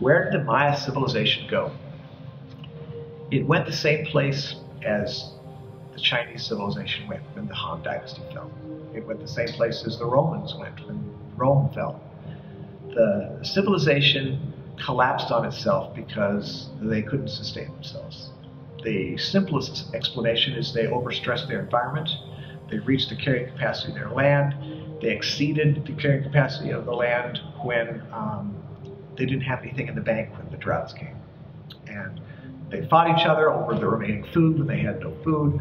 Where did the Maya civilization go? It went the same place as the Chinese civilization went when the Han Dynasty fell. It went the same place as the Romans went when Rome fell. The civilization collapsed on itself because they couldn't sustain themselves. The simplest explanation is they overstressed their environment, they reached the carrying capacity of their land, they exceeded the carrying capacity of the land when they didn't have anything in the bank when the droughts came. And they fought each other over the remaining food when they had no food.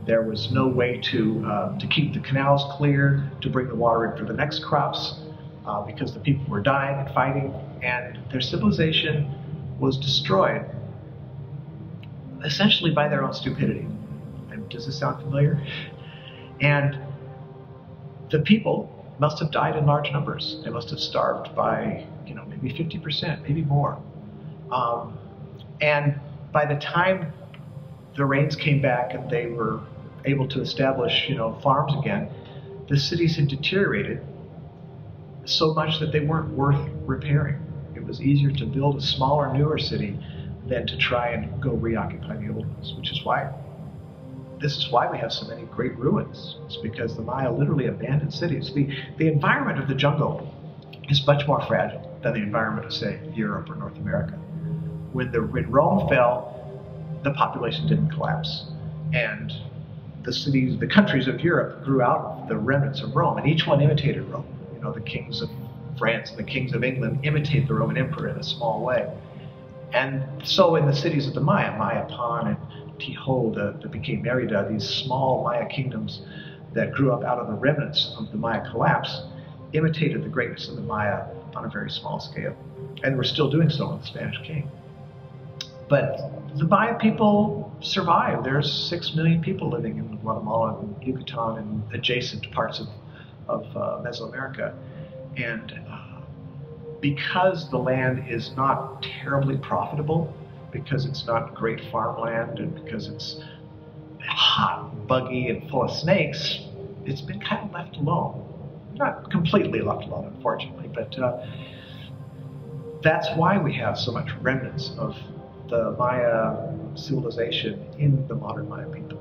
There was no way to keep the canals clear, to bring the water in for the next crops, because the people were dying and fighting, and their civilization was destroyed essentially by their own stupidity. And does this sound familiar? And the people must have died in large numbers. They must have starved by, maybe 50%, maybe more. And by the time the rains came back and they were able to establish, farms again, the cities had deteriorated so much that they weren't worth repairing. It was easier to build a smaller, newer city than to try and go reoccupy the old ones, this is why we have so many great ruins. It's because the Maya literally abandoned cities. The environment of the jungle is much more fragile than the environment of, say, Europe or North America. When Rome fell, the population didn't collapse. And the countries of Europe grew out of the remnants of Rome, and each one imitated Rome. The kings of France and the kings of England imitate the Roman emperor in a small way. And so in the cities of the Maya, Mayapan and Tihol, that became Merida, these small Maya kingdoms that grew up out of the remnants of the Maya collapse, imitated the greatness of the Maya on a very small scale. And we're still doing so when the Spanish came. But the Maya people survived. There's 6 million people living in Guatemala and Yucatan and adjacent parts of Mesoamerica. And because the land is not terribly profitable, because it's not great farmland, and because it's hot, buggy, and full of snakes, it's been kind of left alone. Not completely left alone, unfortunately, but that's why we have so much remnants of the Maya civilization in the modern Maya people.